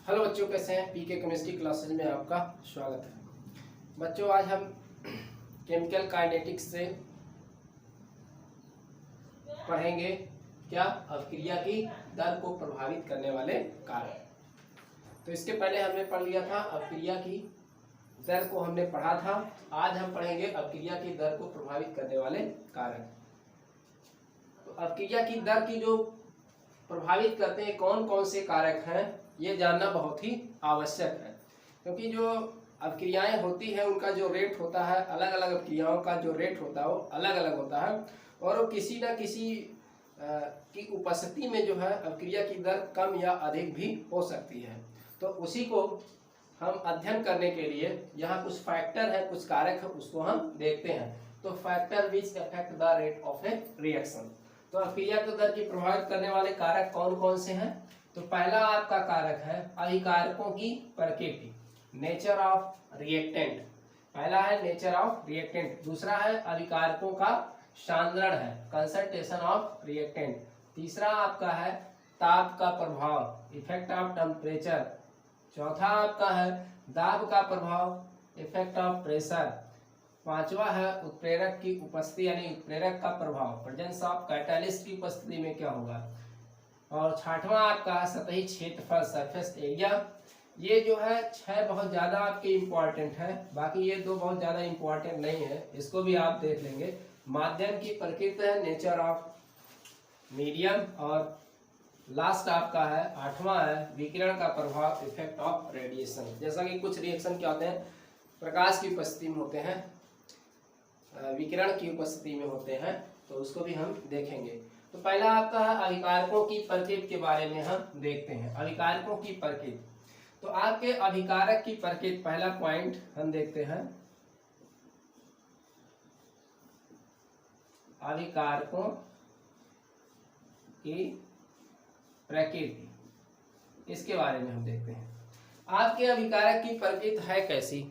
Hello बच्चों, कैसे हैं। पीके केमिस्ट्री क्लासेज में आपका स्वागत है। बच्चों, आज हम केमिकल काइनेटिक्स से पढ़ेंगे क्या अभिक्रिया की दर को प्रभावित करने वाले कारक। तो इसके पहले हमने पढ़ लिया था अभिक्रिया की दर को, हमने पढ़ा था। आज हम पढ़ेंगे अभिक्रिया की दर को प्रभावित करने वाले कारक। तो अभिक्रिया की दर की जो प्रभावित करते हैं कौन कौन से कारक हैं, ये जानना बहुत ही आवश्यक है, क्योंकि जो अभिक्रियाएं होती हैं उनका जो रेट होता है, अलग अलग अभिक्रियाओं का जो रेट होता है वो अलग अलग होता है, और वो किसी न किसी की उपस्थिति में जो है अभिक्रिया की दर कम या अधिक भी हो सकती है। तो उसी को हम अध्ययन करने के लिए यहाँ कुछ फैक्टर है, कुछ कारक है, उसको हम देखते हैं। तो factor which affect the rate of A reaction. तो अभिक्रिया की दर की प्रभावित करने वाले कारक कौन कौन से हैं। तो पहला आपका कारक है अभिकारकों की प्रकृति, नेचर ऑफ रिएक्टेंट। पहला है नेचर ऑफ रिएक्टेंट। दूसरा है अभिकारकों का सांद्रण है, कंसंट्रेशन ऑफ रिएक्टेंट। तीसरा आपका है ताप का प्रभाव, इफेक्ट ऑफ टेम्परेचर। चौथा आपका है दाब का प्रभाव, इफेक्ट ऑफ प्रेशर। पांचवा है उत्प्रेरक की उपस्थिति यानी उत्प्रेरक का प्रभाव, प्रेजेंस ऑफ कैटालिस्ट की उपस्थिति में क्या होगा। और छठवां आपका सतही क्षेत्रफल, सरफेस एरिया। ये जो है 6 बहुत ज़्यादा आपके इम्पॉर्टेंट है, बाकी ये 2 बहुत ज़्यादा इम्पॉर्टेंट नहीं है, इसको भी आप देख लेंगे। माध्यम की प्रकृति है, नेचर ऑफ मीडियम। और लास्ट आपका है 8वां है विकिरण का प्रभाव, इफेक्ट ऑफ रेडिएशन। जैसा कि कुछ रिएक्शन क्या होते हैं प्रकाश की उपस्थिति में होते हैं, विकिरण की उपस्थिति में होते हैं, तो उसको भी हम देखेंगे। तो पहला आपका है अभिकारकों की प्रकृति के बारे में हम देखते हैं। अभिकारकों की प्रकृति, तो आपके अभिकारक की प्रकृति, पहला पॉइंट हम देखते हैं अभिकारकों की प्रकृति, इसके बारे में हम देखते हैं। आपके अभिकारक की प्रकृति है कैसी,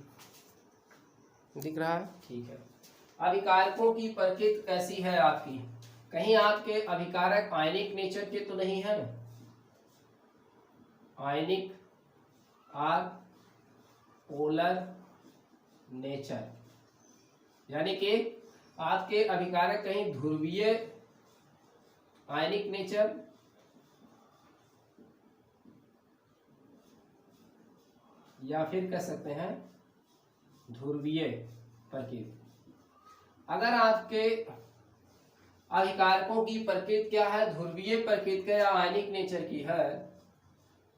दिख रहा है, ठीक है। अभिकारकों की प्रकृति कैसी है आपकी, कहीं आपके अभिकारक आयनिक नेचर के तो नहीं है। आयनिक आर पोलर नेचर, यानी कि आपके अभिकारक कहीं ध्रुवीय आयनिक नेचर या फिर कह सकते हैं ध्रुवीय प्रकृति। अगर आपके अभिकारकों की प्रकृति क्या है, ध्रुवीय प्रकृति या आयनिक नेचर की है,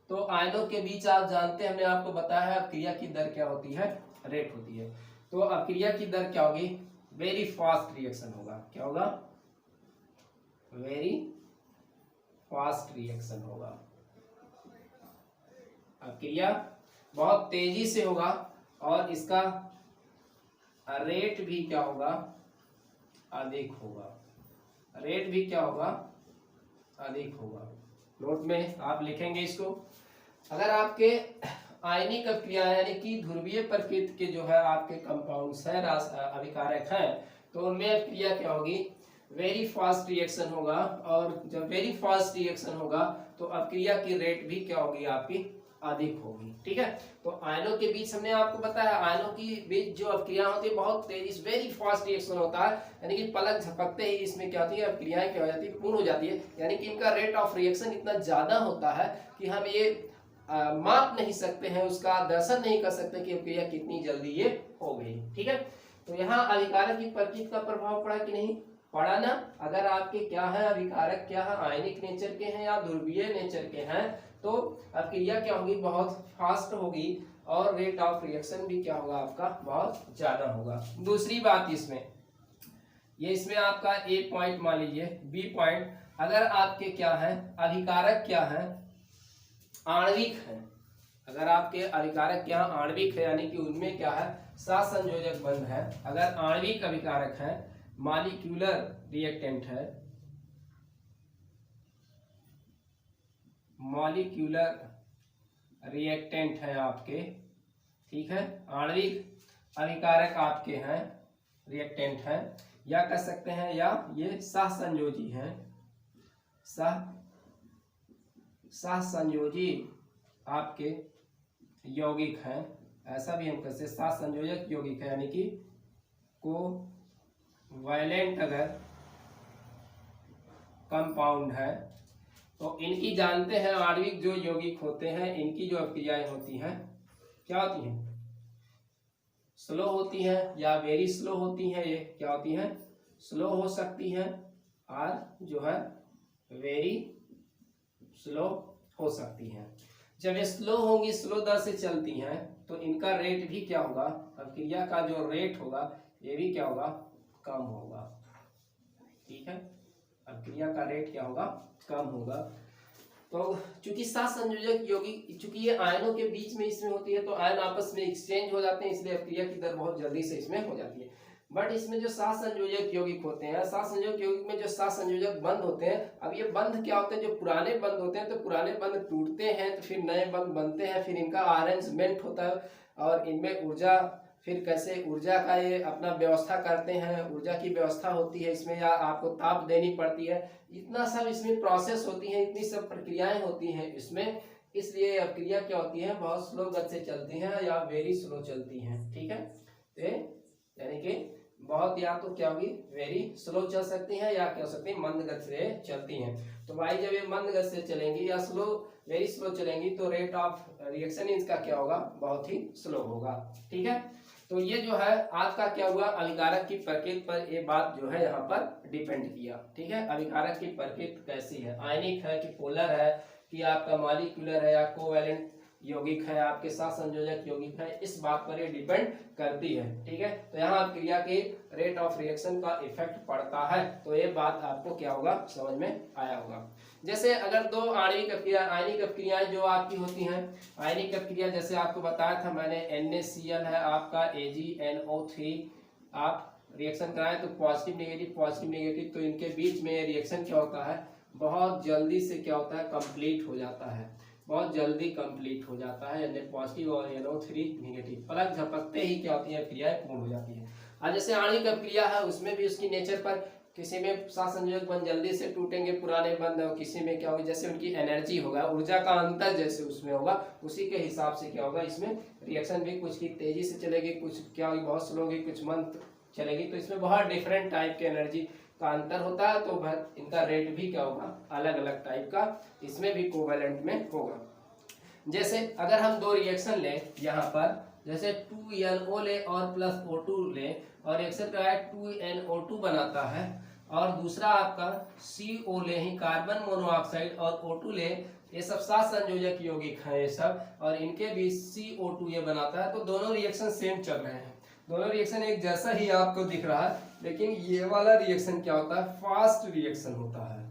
तो आयनों के बीच आप जानते हैं, हमने आपको बताया है अभिक्रिया की दर क्या होती है, रेट होती है। तो अभिक्रिया की दर क्या होगी, वेरी फास्ट रिएक्शन होगा। क्या होगा, वेरी फास्ट रिएक्शन होगा। अभिक्रिया बहुत तेजी से होगा और इसका रेट भी क्या होगा, अधिक होगा। रेट भी क्या होगा, अधिक होगा। नोट में आप लिखेंगे इसको। अगर आपके आयनिक अभिक्रिया यानी कि ध्रुवीय प्रकृति के जो है आपके कंपाउंड्स हैं, अभिकारक हैं, तो उनमें अभिक्रिया क्या होगी, वेरी फास्ट रिएक्शन होगा। और जब वेरी फास्ट रिएक्शन होगा तो अभिक्रिया की रेट भी क्या होगी, आपकी अधिक होगी। ठीक है। तो आयनों के बीच हमने आपको बताया, आयनों की बीच जो अभिक्रिया होती है बहुत तेजी, वेरी फास्ट रिएक्शन होता है, यानी कि पलक झपकते ही इसमें क्या होती है, अभिक्रियाएं क्या हो जाती है, पूर्ण हो जाती है। यानी कि इनका रेट ऑफ रिएक्शन इतना ज्यादा होता है कि हम ये माप नहीं सकते हैं, उसका दर्शन नहीं कर सकते कि अभिक्रिया कितनी जल्दी ये हो गई। ठीक है। तो यहाँ अभिकारक की प्रकृति का प्रभाव पड़ा कि नहीं, पड़ा ना। अगर आपके क्या है अभिकारक, क्या है आयनिक नेचर के हैं या ध्रुवीय नेचर के हैं, तो अभिक्रिया क्या होगी, बहुत फास्ट होगी और रेट ऑफ रिएक्शन भी क्या होगा, आपका बहुत ज्यादा होगा। दूसरी बात इसमें आपका ए पॉइंट मान लीजिए, बी पॉइंट, अगर आपके क्या है अभिकारक क्या है, आणविक है। अगर आपके अभिकारक क्या आणविक है, यानी कि उनमें क्या है सहसंयोजक बंध है। अगर आणविक अभिकारक है, मॉलिक्यूलर रिएक्टेंट है, मॉलिक्यूलर रिएक्टेंट है आपके, ठीक है। आणविक अभिकारक आपके हैं, रिएक्टेंट हैं, या कह सकते हैं या ये सहसंयोजी हैं, सहसंयोजी आपके यौगिक हैं, ऐसा भी हम कहते हैं सात संयोजक यौगिक है, यानी कि कोवैलेंट अगर कंपाउंड है तो इनकी जानते हैं आणविक जो यौगिक होते हैं इनकी जो अभिक्रियाएं होती हैं क्या होती हैं, स्लो होती हैं या वेरी स्लो होती हैं। ये क्या होती हैं, स्लो हो सकती हैं और जो है वेरी स्लो हो सकती हैं। जब ये स्लो होंगी, स्लो दर से चलती हैं, तो इनका रेट भी क्या होगा, अभिक्रिया का जो रेट होगा ये भी क्या होगा, कम होगा। ठीक है, अभिक्रिया का रेट क्या होगा, कम होगा। तो चूंकि सात संयोजक यौगिक, चूंकि ये आयनों के बीच में इसमें होती है तो आयन आपस में एक्सचेंज हो जाते हैं, इसलिए अभिक्रिया की दर बहुत जल्दी से इसमें हो जाती है। बट इसमें जो सात संयोजक यौगिक होते हैं, सात संयोजक यौगिक में जो सात संयोजक बंध होते हैं, अब ये बंध क्या होते हैं, जो पुराने बंध होते हैं तो पुराने बंध टूटते हैं तो फिर नए बंध बनते हैं, फिर इनका अरेंजमेंट होता है और इनमें ऊर्जा, फिर कैसे ऊर्जा का ये अपना व्यवस्था करते हैं, ऊर्जा की व्यवस्था होती है इसमें, या आपको ताप देनी पड़ती है, इतना सब इसमें प्रोसेस होती है, इतनी सब प्रक्रियाएं होती हैं इसमें, इसलिए अभिक्रिया क्या होती है, बहुत स्लो गति से चलती हैं या वेरी स्लो चलती हैं। ठीक है, तो यानी कि बहुत, या तो क्या होगी, वेरी स्लो चल सकती हैं या क्या हो सकती है, मंद गति से चलती हैं। तो भाई जब ये मंद गति से चलेंगी या स्लो, वेरी स्लो चलेंगी तो रेट ऑफ रिएक्शन इनका क्या होगा, बहुत ही स्लो होगा। ठीक है, तो ये जो है आज का क्या हुआ, अभिकारक की प्रकृति पर ये बात जो है यहाँ पर डिपेंड किया। ठीक है, अभिकारक की प्रकृति कैसी है, आयनिक है कि पोलर है कि आपका मॉलिक्यूलर है या कोवैलेंट यौगिक है, आपके साथ संयोजक यौगिक है, इस बात पर ये डिपेंड करती है। ठीक है, तो यहाँ क्रिया के रेट ऑफ रिएक्शन का इफेक्ट पड़ता है, तो ये बात आपको क्या होगा, समझ में आया होगा। जैसे अगर दो आणविक अभिक्रिया, आयनिक अभिक्रियाएं जो आपकी होती हैं, आयनिक अभिक्रिया जैसे आपको बताया था मैंने, NaCl है आपका AgNO3, आप रिएक्शन कराएं तो पॉजिटिव नेगेटिव, तो इनके बीच में रिएक्शन क्या होता है, बहुत जल्दी से क्या होता है, कंप्लीट हो जाता है, बहुत जल्दी कंप्लीट हो जाता है, Na पॉजिटिव और NO3 नेगेटिव, पलक झपकते ही क्या होती है, क्रियाएं पूर्ण हो जाती है। और जैसे आणविक अभिक्रिया है उसमें भी उसकी नेचर पर, किसी में सात संयोजक बंध जल्दी से टूटेंगे पुराने बंध, और किसी में क्या होगा, जैसे उनकी एनर्जी होगा, ऊर्जा का अंतर जैसे उसमें होगा, उसी के हिसाब से क्या होगा, इसमें रिएक्शन भी कुछ की तेजी से चलेगी, कुछ क्या होगी, बहुत स्लो होगी, कुछ मंद चलेगी, तो इसमें बहुत डिफरेंट टाइप के एनर्जी का अंतर होता है, तो इनका रेट भी क्या होगा, अलग अलग टाइप का इसमें भी कोवैलेंट में होगा। जैसे अगर हम दो रिएक्शन लें यहाँ पर, जैसे 2NO ले और प्लस O2 ले, और रिएक्शन का 2NO2 बनाता है, और दूसरा आपका CO ले ही, कार्बन मोनोऑक्साइड और O2 ले, ये सब सात संयोजक यौगिक हैं ये सब, और इनके भी CO2 ये बनाता है, तो दोनों रिएक्शन सेम चल रहे हैं, दोनों रिएक्शन एक जैसा ही आपको दिख रहा है, लेकिन ये वाला रिएक्शन क्या होता है, फास्ट रिएक्शन होता है।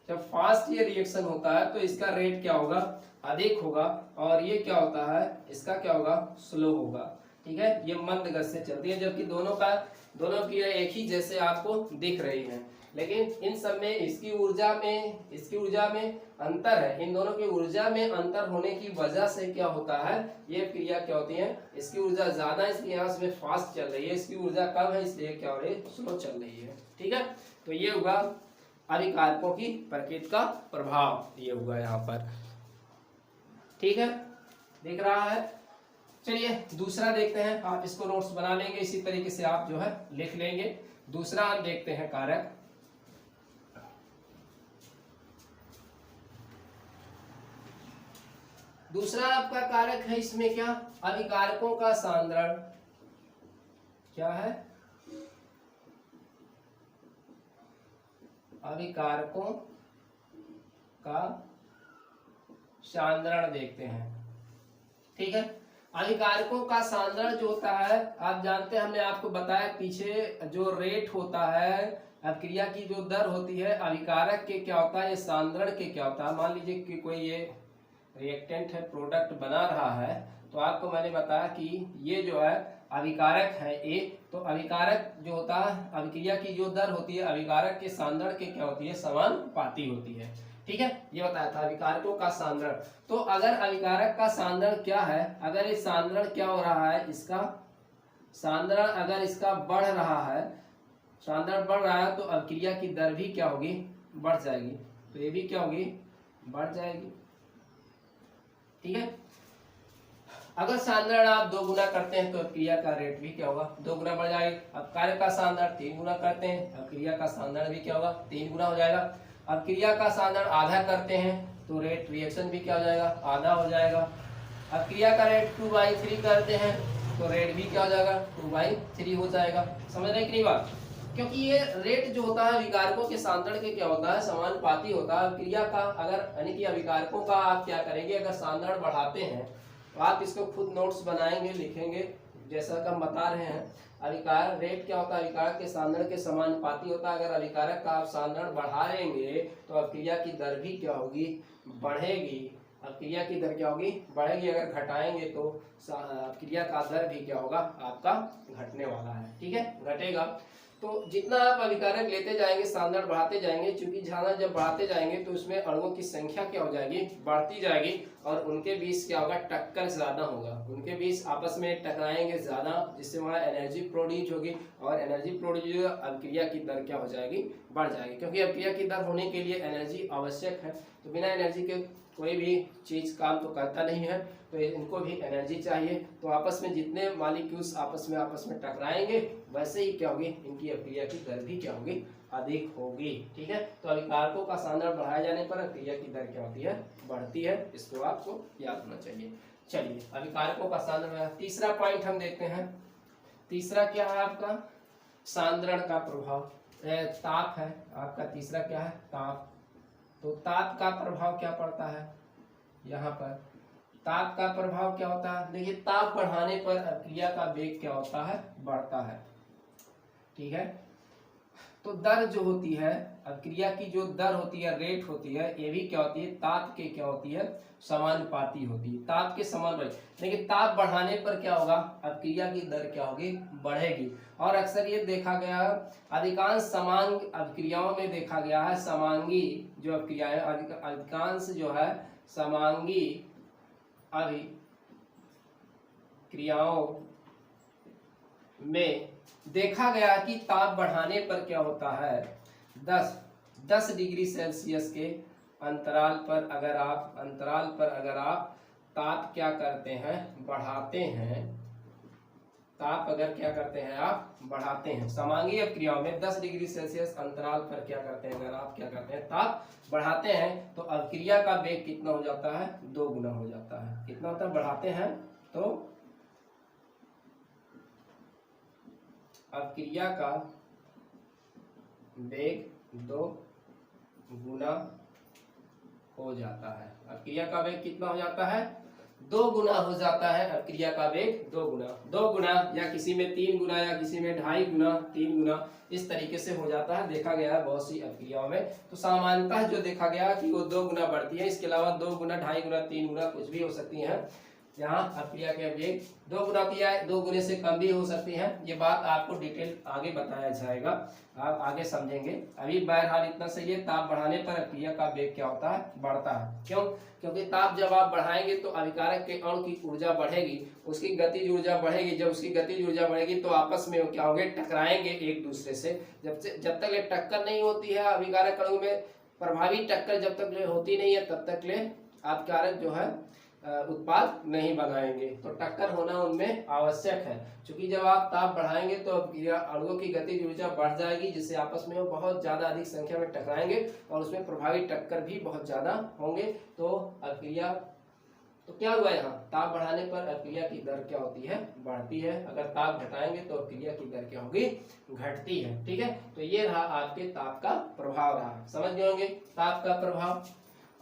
जब फास्ट ये रिएक्शन होता है तो इसका रेट क्या होगा, अधिक होगा, और ये क्या होता है, इसका क्या होगा, स्लो होगा। ठीक है, ये मंद गति से चलती है, जबकि दोनों की एक ही जैसे आपको दिख रही है, लेकिन इन सब में इसकी ऊर्जा में अंतर है, इन दोनों की ऊर्जा में अंतर होने की वजह से क्या होता है, ये क्रिया क्या होती है, इसकी ऊर्जा ज्यादा है इसलिए यहाँ से फास्ट चल रही है, इसकी ऊर्जा कम है इसलिए क्या हो रही है, स्लो चल रही है। ठीक है, तो ये हुआ अभिकारकों की प्रकृति का प्रभाव, ये हुआ यहाँ पर। ठीक है, दिख रहा है। चलिए दूसरा देखते हैं, आप इसको नोट्स बना लेंगे, इसी तरीके से आप जो है लिख लेंगे। दूसरा हम देखते हैं कारक, दूसरा आपका कारक है इसमें क्या, अभिकारकों का सांद्रण, क्या है, अभिकारकों का सांद्रण देखते हैं। ठीक है, अभिकारकों का सांद्रण जो होता है, आप जानते हैं, हमने आपको बताया पीछे, जो रेट होता है, अभिक्रिया की जो दर होती है, अभिकारक के क्या होता है, ये सांद्रण के क्या होता है। मान लीजिए कि कोई ये रिएक्टेंट है, प्रोडक्ट बना रहा है, तो आपको मैंने बताया कि ये जो है अभिकारक है ए, तो अभिकारक जो होता है, अभिक्रिया की जो दर होती है अभिकारक के सांद्रण के क्या होती है, समानुपाती होती है। ठीक है, ये बताया था अभिकारकों का सांद्रण। तो अगर अभिकारक का सांद्रण क्या है, अगर ये सांद्रण क्या हो रहा है, इसका सांद्रण अगर इसका बढ़ रहा है, सांद्रण बढ़ रहा है, तो अभिक्रिया की दर भी क्या होगी, बढ़ जाएगी, तो ये भी क्या होगी, बढ़ जाएगी। ठीक है। अगर सांद्रण आप 2 गुना करते हैं तो अभिक्रिया का रेट भी क्या होगा, 2 गुना बढ़ जाएगा। अब कार्य का सांद्रण 3 गुना करते हैं, अभिक्रिया का सांद्रण भी क्या होगा, 3 गुना हो जाएगा। अब क्रिया का सांद्रण आधा करते हैं तो रेट रिएक्शन भी क्या हो जाएगा, आधा हो जाएगा। अब क्रिया का रेट 2/3 करते हैं तो रेट भी क्या हो जाएगा, 2/3 हो जाएगा। समझ रहे हैं कि नहीं बात, क्योंकि ये रेट जो होता है अभिकारकों के सांद्रण के क्या होता है, समानुपाती होता है। क्रिया का अगर यानी कि अभिकारकों का आप क्या करेंगे, अगर सांद्रण बढ़ाते हैं तो आप इसको खुद नोट्स बनाएंगे, लिखेंगे, जैसा कि हम बता रहे हैं। अभिकार रेट क्या होता है, अभिकारक के सांद्रण के समानुपाती होता है। अगर अभिकारक का आप सांद्रण बढ़ाएंगे तो अभिक्रिया की दर भी क्या होगी, बढ़ेगी। अभिक्रिया की दर क्या होगी, बढ़ेगी। अगर घटाएंगे तो अभिक्रिया का दर भी क्या होगा, आपका घटने वाला है, ठीक है, घटेगा। तो जितना आप अभिकारक लेते जाएंगे, सांद्रण बढ़ाते जाएंगे, क्योंकि झाना जब बढ़ाते जाएंगे तो उसमें अणुओं की संख्या क्या हो जाएगी, बढ़ती जाएगी, और उनके बीच क्या होगा, टक्कर ज्यादा होगा। उनके बीच आपस में टकराएंगे ज्यादा, जिससे वहाँ एनर्जी प्रोड्यूस होगी, और एनर्जी प्रोड्यूस अभिक्रिया की दर क्या हो जाएगी, बढ़ जाएगी। क्योंकि अभिक्रिया की दर होने के लिए एनर्जी आवश्यक है, तो बिना एनर्जी के कोई भी चीज काम तो करता नहीं है, तो इनको भी एनर्जी चाहिए। तो आपस में जितने मॉलिक्यूल्स आपस में टकराएंगे, वैसे ही क्या होगी, इनकी अभिक्रिया की दर भी क्या होगी, अधिक होगी, ठीक है। तो अभिकारकों का सांद्रण बढ़ाए जाने पर अभिक्रिया की दर क्या होती है, बढ़ती है। इसको आपको याद होना चाहिए। चलिए, अभिकारकों का सांद्रण। तीसरा पॉइंट हम देखते हैं। तीसरा क्या है आपका, सांद्रण का प्रभाव, ताप है आपका। तीसरा क्या है, ताप। तो ताप का प्रभाव क्या पड़ता है, यहाँ पर ताप का प्रभाव क्या होता है, देखिए, ताप बढ़ाने पर अभिक्रिया का वेग क्या होता है, बढ़ता है, ठीक है। तो दर जो होती है, अभिक्रिया की जो दर होती है, रेट होती है, ये भी क्या होती है, ताप के क्या होती है, समानुपाती होती है, ताप के समानुपाती। लेकिन ताप बढ़ाने पर क्या होगा, अभिक्रिया की दर क्या होगी, बढ़ेगी। और अक्सर ये देखा गया, अधिकांश समांग अभिक्रियाओं में देखा गया है, समांगी जो अभिक्रियाएं, अधिकांश जो है समांगी अभिक्रियाओं में देखा गया कि ताप बढ़ाने पर क्या होता है, 10 डिग्री सेल्सियस के अंतराल पर अगर आप ताप क्या करते हैं, बढ़ाते हैं, ताप अगर क्या करते हैं, आप बढ़ाते हैं, समांगी अभिक्रियाओं में 10 डिग्री सेल्सियस अंतराल पर क्या करते हैं, अगर आप क्या करते हैं, ताप बढ़ाते हैं, तो अभिक्रिया का वेग कितना हो जाता है, 2 गुना हो जाता है। कितना होता है, बढ़ाते हैं तो अभिक्रिया का वेग 2 गुना हो जाता है। अभिक्रिया का वेग कितना हो जाता है, 2 गुना हो जाता है। अभिक्रिया का वेग 2 गुना, या किसी में 3 गुना, या किसी में 2.5 गुना, 3 गुना, इस तरीके से हो जाता है। देखा गया है बहुत सी अभिक्रियाओं में। तो सामान्यतः जो देखा गया कि वो 2 गुना बढ़ती है। इसके अलावा 2 गुना, 2.5 गुना, 3 गुना कुछ भी हो सकती है। यहाँ अभिक्रिया के वेग 2 गुना किया है, 2 गुने से कम भी हो सकती है। ये बात आपको डिटेल आगे बताया जाएगा, आप आगे समझेंगे। अभी बहरहाल इतना सही है, ताप बढ़ाने पर अभिक्रिया का वेग क्या होता है, बढ़ता है। क्यों, क्योंकि ताप जब आप बढ़ाएंगे तो अभिकारक के अणु की ऊर्जा बढ़ेगी, उसकी गतिज ऊर्जा बढ़ेगी। जब उसकी गतिज ऊर्जा बढ़ेगी तो आपस में क्या होंगे, टकराएंगे एक दूसरे से। जब तक ये टक्कर नहीं होती है अभिकारक अणु में, प्रभावी टक्कर जब तक होती नहीं है, तब तक ले अभिकारक जो है उत्पाद नहीं बनाएंगे। तो टक्कर होना उनमें आवश्यक है, क्योंकि जब आप ताप बढ़ाएंगे तो अणुओं की गतिज ऊर्जा बढ़ जाएगी, जिससे आपस में वो बहुत ज्यादा अधिक संख्या में टकराएंगे, और उसमें प्रभावी टक्कर भी बहुत ज्यादा होंगे। तो अभिक्रिया, तो क्या हुआ, यहाँ ताप बढ़ाने पर अभिक्रिया की दर क्या होती है, बढ़ती है। अगर ताप घटाएंगे तो अभिक्रिया की दर क्या होगी, घटती है, ठीक है। तो ये रहा आपके ताप का प्रभाव रहा, समझ गए होंगे ताप का प्रभाव।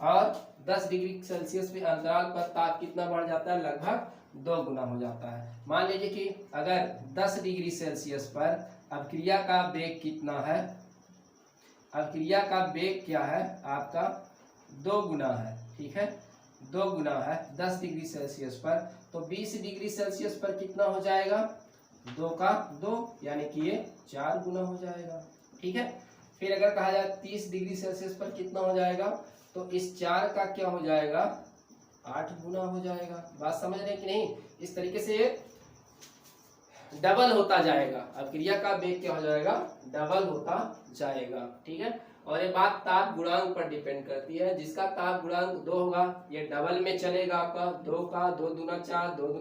और 10 डिग्री सेल्सियस में अंतराल पर ताप कितना बढ़ जाता है, लगभग 2 गुना हो जाता है। मान लीजिए कि अगर 10 डिग्री सेल्सियस पर अभिक्रिया का वेग कितना है, अभिक्रिया का वेग क्या है आपका, 2 गुना है, ठीक है, 2 गुना है 10 डिग्री सेल्सियस पर। तो 20 डिग्री सेल्सियस पर कितना हो जाएगा, 2 का 2, यानी कि ये 4 गुना हो जाएगा, ठीक है। फिर अगर कहा जाए 30 डिग्री सेल्सियस पर कितना हो जाएगा, तो इस 4 का क्या हो जाएगा, 8 गुना हो जाएगा। बात समझ रहे हैं कि नहीं। इस तरीके से डबल होता जाएगा। अभिक्रिया का वेग क्या हो जाएगा, डबल होता जाएगा। ठीक है, और ये बात ताप गुणांक पर डिपेंड करती है। जिसका ताप गुणांक 2 होगा ये डबल में चलेगा आपका, 2 का 2 दूना 4, 2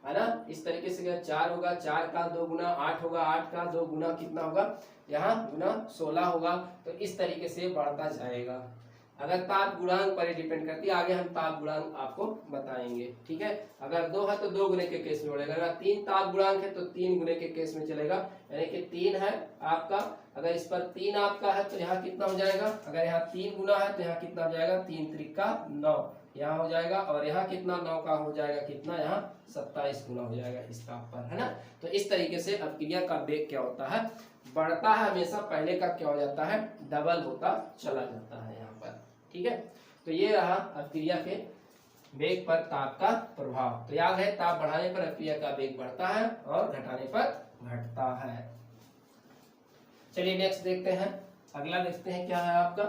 है ना। इस तरीके से 4 होगा, 4 का 2 गुना 8 होगा, 8 का 2 गुना कितना होगा, यहाँ गुना 16 होगा। तो इस तरीके से बढ़ता जाएगा। अगर ताप गुणांक पर डिपेंड करती है, आगे हम ताप गुणांक आपको बताएंगे। ठीक है, अगर 2 है तो 2 गुने के केस में बढ़ेगा, अगर 3 ताप गुणांक है तो 3 गुने के केस में चलेगा। यानी कि 3 है आपका, अगर इस पर 3 आपका है तो यहाँ कितना हो जाएगा, अगर यहाँ 3 गुना है तो यहाँ कितना हो जाएगा, 3 त्रिका 9 यहाँ हो जाएगा, और यहाँ कितना 9 का हो जाएगा, कितना यहाँ 27 गुना हो जाएगा इस ताप पर, है ना। तो इस तरीके से अभिक्रिया का वेग क्या होता है, बढ़ता है हमेशा, पहले का क्या हो जाता है, डबल होता चला जाता है यहाँ पर। ठीक है, तो ये रहा अभिक्रिया के वेग पर ताप का प्रभाव। तो याद है, ताप बढ़ाने पर अभिक्रिया का वेग बढ़ता है और घटाने पर घटता है। चलिए नेक्स्ट देखते हैं, अगला देखते हैं क्या है आपका।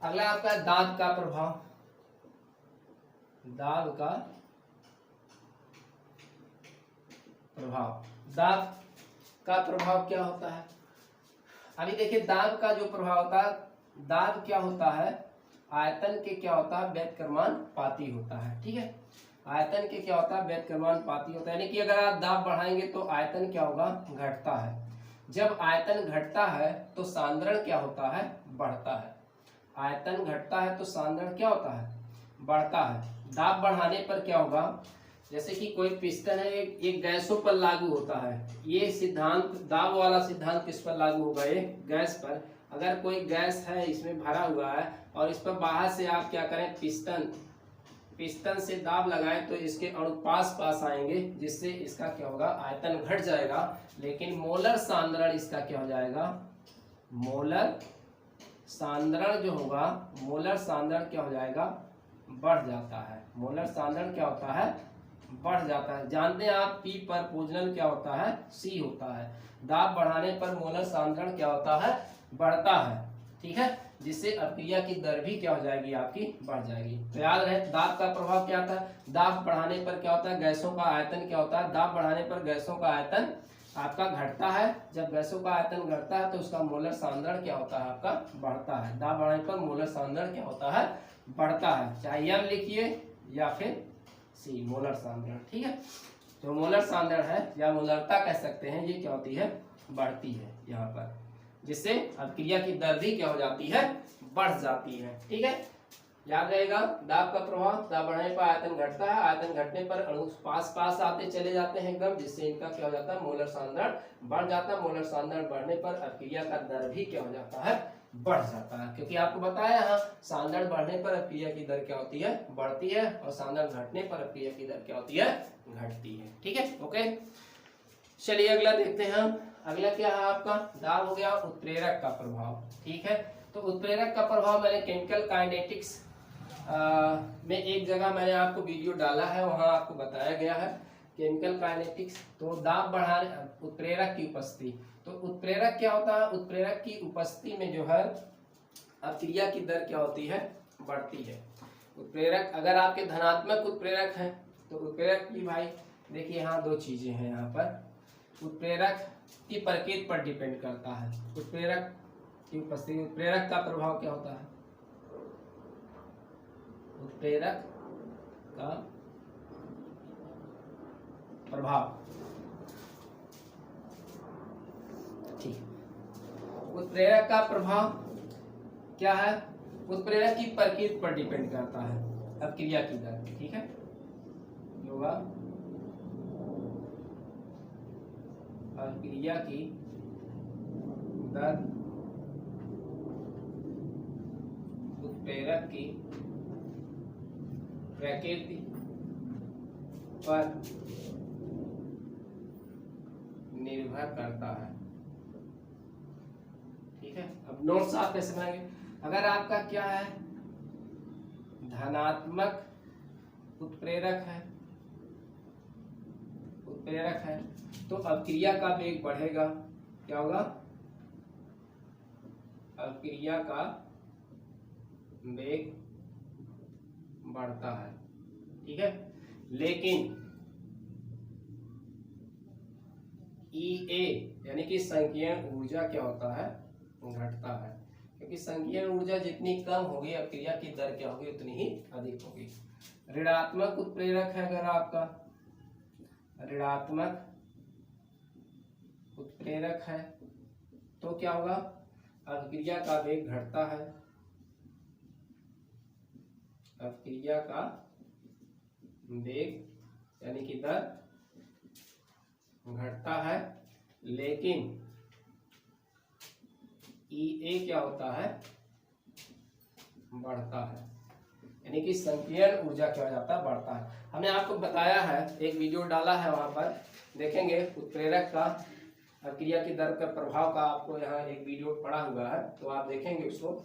अगला आपका दाब का प्रभाव। दाब का प्रभाव, दाब का प्रभाव क्या होता है। अभी देखिए, दाब का जो प्रभाव होता है, दाब क्या होता है, आयतन के क्या होता है, व्यतिक्रमानुपाती होता है। ठीक है, आयतन के क्या होता है, व्यतिक्रमानुपाती होता है। यानी कि अगर आप दाब बढ़ाएंगे तो आयतन क्या होगा, घटता है। जब आयतन घटता है तो सांद्रण क्या होता है, बढ़ता है। आयतन घटता है तो सांद्रण क्या होता है, बढ़ता है। दाब बढ़ाने पर क्या होगा, जैसे कि कोई पिस्टन है, एक गैसों पर लागू होता है। ये सिद्धांत, दाब वाला सिद्धांत किस पर लागू होगा, ये गैस पर। अगर कोई गैस है इसमें भरा हुआ है और इस पर बाहर से आप क्या करें, पिस्टन से दाब लगाएं तो इसके अणु पास आएंगे, जिससे इसका क्या होगा, आयतन घट जाएगा। लेकिन मोलर सांद्रण इसका क्या हो जाएगा, मोलर सांद्रण जो होगा, मोलर सांद्रण क्या हो जाएगा, बढ़ जाता है। मोलर सांद्रण क्या होता है, बढ़ जाता है। जानते हैं आप, P पर पोजनल क्या होता है, C होता है। दाब बढ़ाने पर मोलर सांद्रण क्या होता है, बढ़ता है। ठीक है, जिससे अभिक्रिया की दर भी क्या हो जाएगी, आपकी बढ़ जाएगी। तो याद रहे, दाब का प्रभाव क्या होता है, दाब बढ़ाने पर क्या होता है, गैसों का आयतन क्या होता है, दाब बढ़ाने पर गैसों का आयतन आपका घटता है। जब गैसों का आयतन घटता है तो उसका मोलर सांद्रण क्या होता है, आपका बढ़ता है। दाब बढ़ाने पर मोलर सांद्रण क्या होता है, बढ़ता है। चाहे M लिखिए या फिर C, मोलर सांद्रण। ठीक है, जो मोलर सांद्रण है या मोलरता कह सकते हैं, ये क्या होती है, बढ़ती है यहाँ पर, जिससे अभिक्रिया की दर भी क्या हो जाती है, बढ़ जाती है। ठीक है, याद रहेगा, दाब का प्रभाव, दाब बढ़ने पर आयतन घटता है, आयतन घटने पर अणु पास आते चले जाते हैं एकदम, जिससे इनका क्या हो जाता है, मोलर सांद्रण बढ़ जाता है। मोलर सांद्रण बढ़ने पर अभिक्रिया का दर भी क्या हो जाता है, बढ़ जाता है। क्योंकि आपको बताया यहाँ, सांद्रण बढ़ने पर अभिक्रिया की दर क्या होती है, बढ़ती है, और सांद्रण घटने पर अभिक्रिया की दर क्या होती है, घटती है। ठीक है, ओके। चलिए अगला देखते हैं हम। अगला क्या है आपका, दाब हो गया, उत्प्रेरक का प्रभाव। ठीक है, तो उत्प्रेरक का प्रभाव मैंने केमिकल काइनेटिक्स में एक जगह मैंने आपको वीडियो डाला है, वहां आपको बताया गया है केमिकल काइनेटिक्स। तो दाब बढ़ाने, उत्प्रेरक की उपस्थिति, तो उत्प्रेरक क्या होता है, उत्प्रेरक की उपस्थिति में जो है अभिक्रिया की दर क्या होती है, बढ़ती है। उत्प्रेरक, अगर आपके धनात्मक उत्प्रेरक है तो उत्प्रेरक की, भाई देखिए यहाँ दो चीजें हैं यहाँ पर, उत्प्रेरक की प्रकृति पर डिपेंड करता है। उत्प्रेरक की उपस्थिति, उत्प्रेरक का प्रभाव क्या होता है, उत्प्रेरक का प्रभाव, ठीक, उत्प्रेरक का प्रभाव क्या है, उत्प्रेरक की प्रकृति पर डिपेंड करता है अभिक्रिया की दर। ठीक है, होगा अभिक्रिया की दर उत्प्रेरक की प्रकृति पर निर्भर करता है। ठीक है, अब नोट्स आप कैसे बनाएंगे, अगर आपका क्या है, धनात्मक उत्प्रेरक है, तो अभिक्रिया का वेग बढ़ेगा, क्या होगा, अभिक्रिया का वेग बढ़ता है। ठीक है, लेकिन E यानी कि संकीर्ण ऊर्जा क्या होता है, घटता है, क्योंकि संकीर्ण ऊर्जा जितनी कम होगी अभिक्रिया की दर क्या होगी उतनी ही अधिक होगी। ऋणात्मक उत्प्रेरक है अगर आपका, ऋणात्मक उत्प्रेरक है तो क्या होगा, अभिक्रिया का वेग घटता है, अभिक्रिया का वेग यानी कि दर घटता है, लेकिन E क्या होता है, बढ़ता है, यानी कि संकीर्ण ऊर्जा क्या हो जाता है, बढ़ता है। हमने आपको बताया है, एक वीडियो डाला है, वहां पर देखेंगे उत्प्रेरक का अभिक्रिया की दर का प्रभाव का, आपको यहाँ एक वीडियो पड़ा हुआ है तो आप देखेंगे उसको।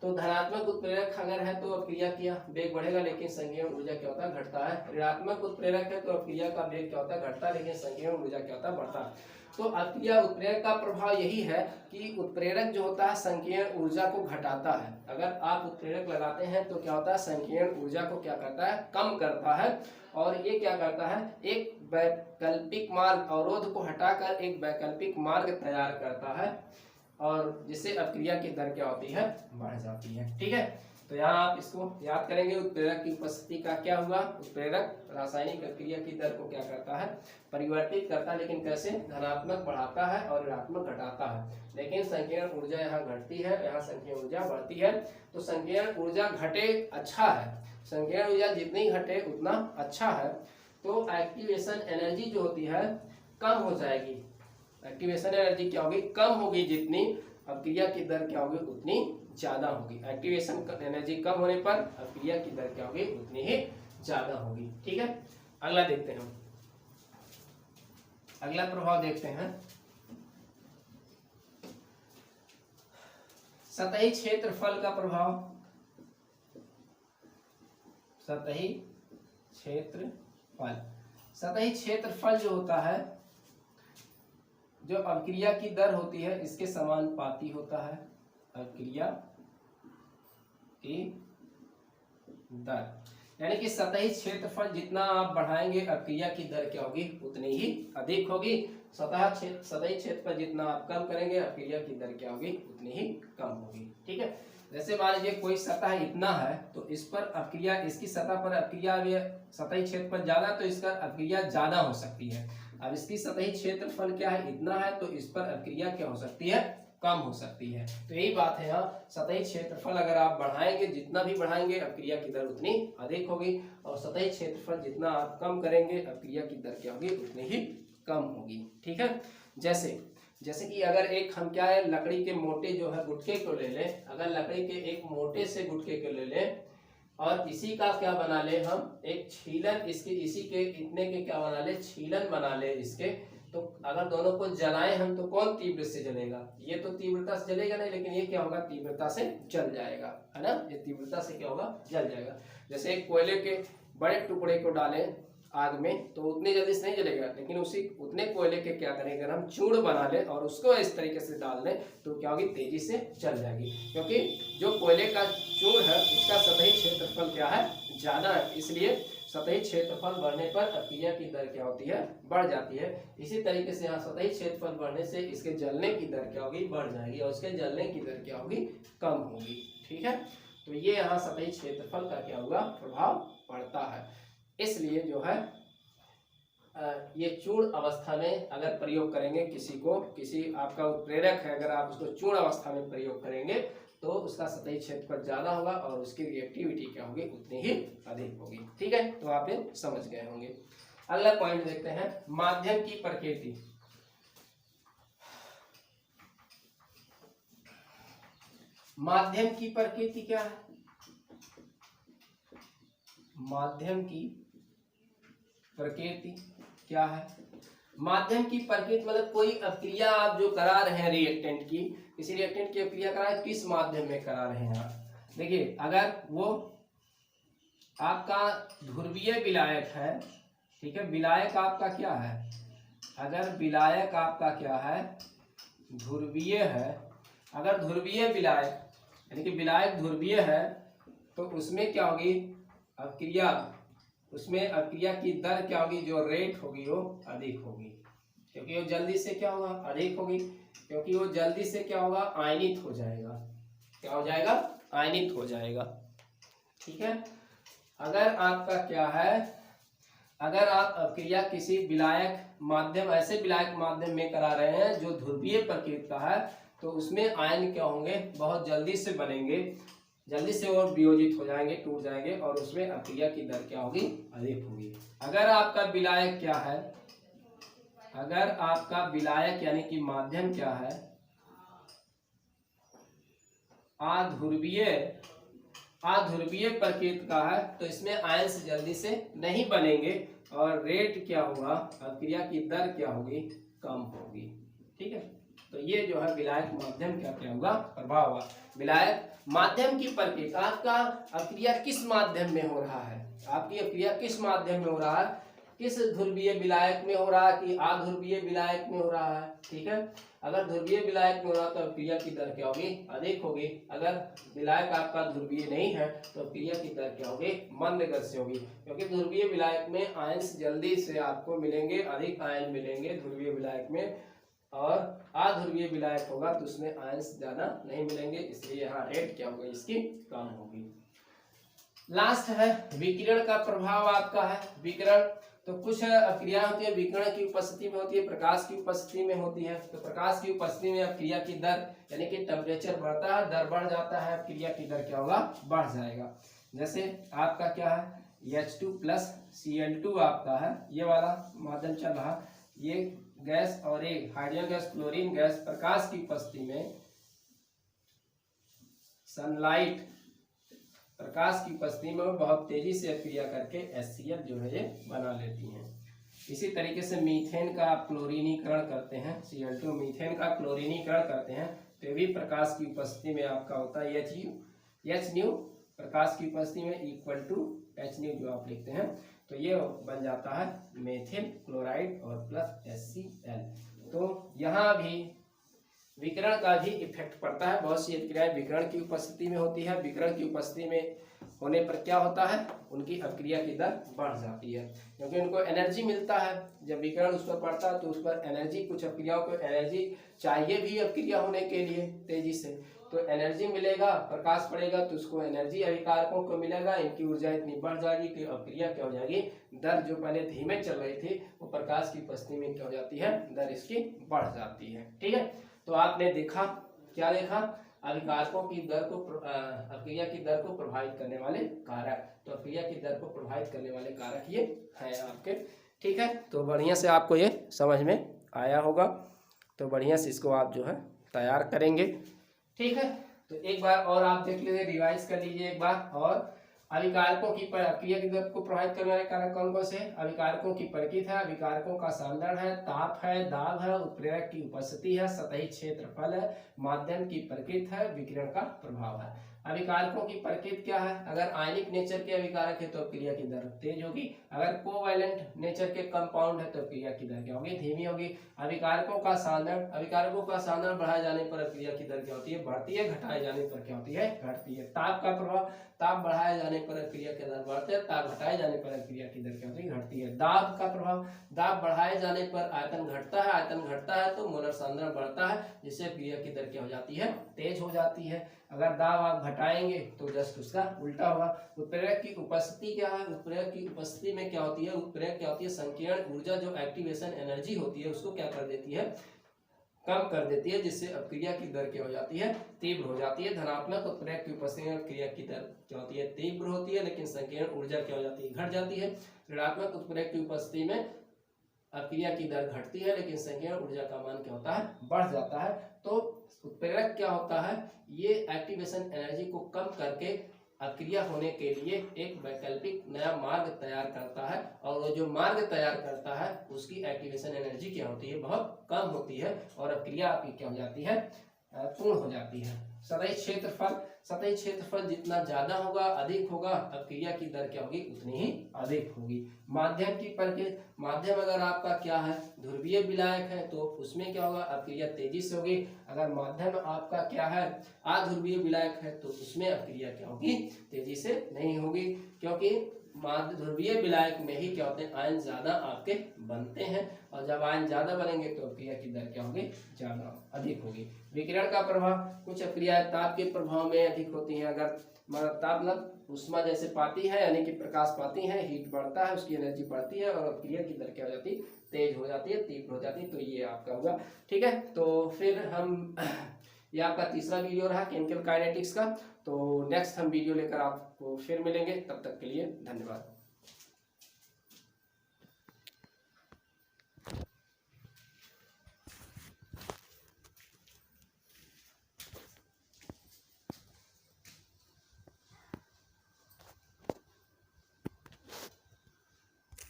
तो धनात्मक उत्प्रेरक अगर है तो अभिक्रिया का वेग बढ़ेगा लेकिन संकीर्ण ऊर्जा क्या होता है, घटता है। ऋणात्मक उत्प्रेरक है तो अभिक्रिया का वेग क्या होता है, घटता है, लेकिन संकीर्ण ऊर्जा क्या होता है, बढ़ता है। तो अभिक्रिया उत्प्रेरक का प्रभाव यही है कि उत्प्रेरक जो होता है संकीर्ण ऊर्जा को घटाता है। अगर आप उत्प्रेरक लगाते हैं तो क्या होता है, संकीर्ण ऊर्जा को क्या करता है, कम करता है, और ये क्या करता है, एक वैकल्पिक मार्ग, अवरोध को हटाकर एक वैकल्पिक मार्ग तैयार करता है, और जिससे अभिक्रिया की दर क्या होती है, बढ़ जाती है। ठीक है, तो यहाँ आप इसको याद करेंगे, उत्प्रेरक की उपस्थिति का क्या हुआ, उत्प्रेरक रासायनिक अभिक्रिया की दर को क्या करता है, परिवर्तित करता है, लेकिन कैसे, धनात्मक बढ़ाता है और ऋणात्मक घटाता है, लेकिन संकीर्ण ऊर्जा यहाँ घटती है, यहाँ संकीर्ण ऊर्जा बढ़ती है। तो संकीर्ण ऊर्जा घटे अच्छा है, संकीर्ण ऊर्जा जितनी घटे उतना अच्छा है। तो एक्टिवेशन एनर्जी जो होती है कम हो जाएगी, एक्टिवेशन एनर्जी क्या होगी, कम होगी, जितनी अभिक्रिया की दर क्या होगी उतनी ज्यादा होगी। एक्टिवेशन एनर्जी कम होने पर अभिक्रिया की दर क्या होगी, उतनी ही ज्यादा होगी। ठीक है, अगला देखते हैं, अगला प्रभाव देखते हैं, सतही क्षेत्रफल का प्रभाव। सतही क्षेत्रफल, सतही क्षेत्रफल जो होता है, जो अभिक्रिया की दर होती है इसके समानुपाती होता है, अभिक्रिया की दर, यानी कि सतही क्षेत्रफल जितना आप बढ़ाएंगे अभिक्रिया की दर क्या होगी, उतनी ही अधिक होगी। सतही क्षेत्रफल जितना आप कम करेंगे अभिक्रिया की दर क्या होगी, उतनी ही कम होगी। ठीक है, जैसे मान लीजिए कोई सतह इतना है तो इस पर अभिक्रिया, इसकी सतह पर अभिक्रिया, सतही क्षेत्रफल ज्यादा तो इसका अभिक्रिया ज्यादा हो सकती है। अब इसकी सतही क्षेत्रफल क्या है, इतना है, तो इस पर अभिक्रिया क्या हो सकती है, कम हो सकती है। तो यही बात है यहाँ, सतही क्षेत्रफल अगर आप बढ़ाएंगे, जितना भी बढ़ाएंगे अभिक्रिया की दर उतनी अधिक होगी, और सतही क्षेत्रफल जितना आप कम करेंगे अभिक्रिया की दर क्या होगी, उतनी ही कम होगी। ठीक है, जैसे कि अगर एक हम क्या है, लकड़ी के मोटे जो है गुटके को ले लें, अगर लकड़ी के एक मोटे से गुटके को ले लें और इसी का क्या बना ले हम, एक छीलन, इसके इसी के इतने के क्या बना ले, छीलन बना ले इसके, तो अगर दोनों को जलाएं हम तो कौन तीव्र से जलेगा, ये तो तीव्रता से जलेगा नहीं, लेकिन ये क्या होगा, तीव्रता से जल जाएगा, है ना, ये तीव्रता से क्या होगा, जल जाएगा। जैसे एक कोयले के बड़े टुकड़े को डालें आग में तो उतनी जल्दी से नहीं जलेगा, लेकिन उसी उतने कोयले के क्या करेंगे, अगर हम चूर्ण बना लें और उसको इस तरीके से डाल दें तो क्या होगी, तेजी से जल जाएगी, क्योंकि जो कोयले का चूर्ण है उसका सतही क्षेत्रफल क्या है, ज्यादा है, इसलिए सतही क्षेत्रफल बढ़ने पर अभिक्रिया की दर क्या होती है, बढ़ जाती है। इसी तरीके से यहाँ सतही क्षेत्रफल बढ़ने से इसके जलने की दर क्या होगी, बढ़ जाएगी, और इसके जलने की दर क्या होगी, कम होगी। ठीक है, तो ये यहाँ सतही क्षेत्रफल का क्या होगा, प्रभाव पड़ता है। इसलिए जो है ये चूर्ण अवस्था में अगर प्रयोग करेंगे, किसी आपका उत्प्रेरक है, अगर आप उसको चूर्ण अवस्था में प्रयोग करेंगे तो उसका सतही क्षेत्रफल ज्यादा होगा और उसकी रिएक्टिविटी क्या होगी, उतनी ही अधिक होगी। ठीक है, तो आप ये समझ गए होंगे। अगला पॉइंट देखते हैं, माध्यम की प्रकृति। माध्यम की प्रकृति क्या है, माध्यम की प्रकृति क्या है, माध्यम की प्रकृति मतलब कोई अभिक्रिया आप जो करा रहे हैं रिएक्टेंट की, किसी रिएक्टेंट की अभिक्रिया करा रहे, किस माध्यम में करा रहे हैं आप। देखिए अगर वो आपका ध्रुवीय विलायक है, ठीक है, विलायक आपका क्या है, अगर विलायक आपका क्या है, ध्रुवीय है, अगर ध्रुवीय विलायक यानी कि विलायक ध्रुवीय है तो उसमें क्या होगी, अभिक्रिया, उसमें अभिक्रिया की दर क्या होगी, जो रेट होगी वो अधिक होगी, क्योंकि वो जल्दी से क्या होगा, अधिक होगी, क्योंकि वो जल्दी से क्या होगा, आयनित हो जाएगा। क्या हो जाएगा, आयनित हो जाएगा। ठीक है। अगर आपका क्या है, अगर आप अपक्रिया किसी विलायक माध्यम, ऐसे विलायक माध्यम में करा रहे हैं जो ध्रुवीय प्रकृति का है, तो उसमें आयन क्या होंगे, बहुत जल्दी से बनेंगे, जल्दी से और वियोजित हो जाएंगे, टूट जाएंगे, और उसमें अपक्रिया की दर क्या होगी, अधिक होगी। अगर आपका विलायक क्या है, अगर आपका विलायक यानी कि माध्यम क्या है, अध्रुवीय प्रकृति का है, तो इसमें आयंस जल्दी से नहीं बनेंगे और रेट क्या होगा, अपक्रिया की दर क्या होगी, कम होगी। ठीक है। तो ये जो है विलायक माध्यम का क्या होगा, प्रभाव होगा। विलायक माध्यम की प्रकृति, आपका अपक्रिया किस माध्यम में हो रहा है, आपकी अपक्रिया किस माध्यम में हो रहा है, किस ध्रुवीय विलायक में हो रहा है कि अध्रुवीय विलायक में हो रहा है। ठीक है। अगर ध्रुवीय विलायक में हो रहा है तो अपक्रिया की दर क्या होगी, अधिक होगी। अगर विलायक आपका ध्रुवीय नहीं है तो अपक्रिया की दर क्या होगी, मंद गति से होगी, क्योंकि ध्रुवीय विलायक में आयंस जल्दी से आपको मिलेंगे, अधिक आयन मिलेंगे ध्रुवीय विलायक में, और अध्रुवीय विलायक होगा तो उसमें आयंस ज्यादा नहीं मिलेंगे, इसलिए यहाँ रेट क्या होगी, इसकी कम होगी। लास्ट है विकिरण का प्रभाव आपका है। विकिरण तो कुछ अपक्रिया होती है विकिरण की उपस्थिति में होती है, प्रकाश की उपस्थिति में होती है। तो प्रकाश की उपस्थिति में अपक्रिया की दर यानी कि टेम्परेचर बढ़ता है, दर बढ़ जाता है, अपक्रिया की दर क्या होगा, बढ़ जाएगा। जैसे आपका क्या है H2 प्लस Cl2 आपका है, ये वाला माध्यम चल रहा, ये गैस और एक हाइड्रोजन गैस, क्लोरीन गैस प्रकाश की उपस्थिति में, सनलाइट प्रकाश की उपस्थिति में बहुत तेजी से अपक्रिया करके HCl जो है ये बना लेती हैं। इसी तरीके से मीथेन का आप क्लोरीनीकरण करते हैं, Cl2 मीथेन का क्लोरीनीकरण करते हैं, तो भी प्रकाश की उपस्थिति में आपका होता है HNu प्रकाश की उपस्थिति में इक्वल टू HNu जो आप लिखते हैं, तो ये बन जाता है मेथिल क्लोराइड और प्लस HCl। तो यहाँ भी विकिरण का भी इफेक्ट पड़ता है। बहुत सी अपक्रियाएं विकिरण की उपस्थिति में होती है, विकिरण की उपस्थिति में होने पर क्या होता है, उनकी अपक्रिया की दर बढ़ जाती है, क्योंकि उनको एनर्जी मिलता है। जब विकिरण उस पर पड़ता है तो उस पर एनर्जी, कुछ अपक्रियाओं को एनर्जी चाहिए भी अपक्रिया होने के लिए तेजी से, तो एनर्जी मिलेगा, प्रकाश पड़ेगा तो उसको एनर्जी अभिकारकों को मिलेगा, इनकी ऊर्जा इतनी बढ़ जाएगी कि अपक्रिया क्या हो जाएगी, दर जो पहले धीमे चल रही थी वो प्रकाश की उपस्थिति में क्या हो जाती है, दर इसकी बढ़ जाती है। ठीक है। तो आपने देखा, क्या देखा, अभिकारकों की दर को, अपक्रिया की दर को प्रभावित करने वाले कारक। तो अपक्रिया की दर को प्रभावित करने वाले कारक ये हैं आपके। ठीक है। तो बढ़िया से आपको ये समझ में आया होगा, तो बढ़िया से इसको आप जो है तैयार करेंगे। ठीक है। तो एक बार और आप देख लीजिए, रिवाइज कर लीजिए एक बार और। अभिकारकों की अपक्रिया की दर को प्रभावित करने वाले कारक कौन कौन से हैं? अभिकारकों की प्रकृति है, अभिकारकों का सांद्रण है, ताप है, दाब है, उत्प्रेरक की उपस्थिति है, सतही क्षेत्रफल है, माध्यम की प्रकृति है, विकिरण का प्रभाव है। अभिकारकों की प्रकृति क्या है? अगर आयनिक नेचर के अभिकारक है तो अपक्रिया की दर तेज होगी, अगर कोवैलेंट नेचर के कंपाउंड है तो अपक्रिया की दर क्या होगी, धीमी होगी। अभिकारकों का सांद्रण, अभिकारकों का सांद्रण बढ़ाए जाने पर अपक्रिया की दर क्या होती है, बढ़ती है, घटाए जाने पर क्या होती है, घटती है। ताप का प्रभाव, ताप बढ़ाए जाने पर अपक्रिया की दर बढ़ती है, ताप घटाए जाने पर अपक्रिया की दर क्या होती है, घटती है। दाब का प्रभाव, दाब बढ़ाए जाने पर आयतन घटता है, आयतन घटता है तो मोलर सांद्रण बढ़ता है, जिससे अपक्रिया की दर क्या हो जाती है, तेज हो जाती है। अगर दाब आप घटाएंगे तो जस्ट उसका उल्टा होगा। उत्प्रेरक की उपस्थिति क्या है? उत्प्रेरक की उपस्थिति में क्या होती है, उत्प्रेरक क्या होती है, संकीर्ण ऊर्जा जो एक्टिवेशन एनर्जी होती है उसको क्या कर देती है, कम कर देती है, जिससे अपक्रिया की दर क्या हो जाती है, तीव्र हो जाती है। धनात्मक उत्प्रेरक की उपस्थिति में अपक्रिया की दर क्या होती है, तीव्र होती है, लेकिन संकीर्ण ऊर्जा क्या हो जाती है, घट जाती है। ऋणात्मक उत्प्रेरक की उपस्थिति में अपक्रिया की दर घटती है, लेकिन संकीर्ण ऊर्जा का मान क्या होता है, बढ़ जाता है। तो उत्प्रेरक क्या होता है, ये एक्टिवेशन एनर्जी को कम करके अपक्रिया होने के लिए एक वैकल्पिक नया मार्ग तैयार करता है, और वो जो मार्ग तैयार करता है उसकी एक्टिवेशन एनर्जी क्या होती है, बहुत कम होती है, और अपक्रिया आपकी क्या हो जाती है, पूर्ण हो जाती है। सतही क्षेत्रफल, सतही क्षेत्रफल जितना ज्यादा होगा, अधिक होगा, अपक्रिया की दर क्या होगी, उतनी ही अधिक होगी। माध्यम की प्रकृति, माध्यम अगर आपका क्या है, ध्रुवीय विलायक है, तो उसमें क्या होगा, अभिक्रिया तेजी से होगी। अगर माध्यम आपका क्या है, अध्रुवीय विलायक है, तो उसमें अभिक्रिया क्या होगी, तेजी से नहीं होगी, क्योंकि ध्रुवीय विलायक में ही क्या होते हैं, आयन ज्यादा आपके बनते हैं, और जब आयन ज्यादा बनेंगे तो अभिक्रिया की दर क्या होगी, ज्यादा अधिक होगी। विकिरण का प्रभाव, कुछ अभिक्रियाएं ताप के प्रभाव में अधिक होती हैं। अगर ताप मतलब उष्मा जैसे पाती है, यानी कि प्रकाश पाती है, हीट बढ़ता है, उसकी एनर्जी बढ़ती है, और अभिक्रिया की दर क्या हो जाती है, तेज हो जाती है, तीव्र हो जाती है। तो ये आपका होगा। ठीक है, तो फिर हम ये आपका तीसरा वीडियो रहा केमिकल काइनेटिक्स का। तो नेक्स्ट हम वीडियो लेकर आपको फिर मिलेंगे, तब तक के लिए धन्यवाद।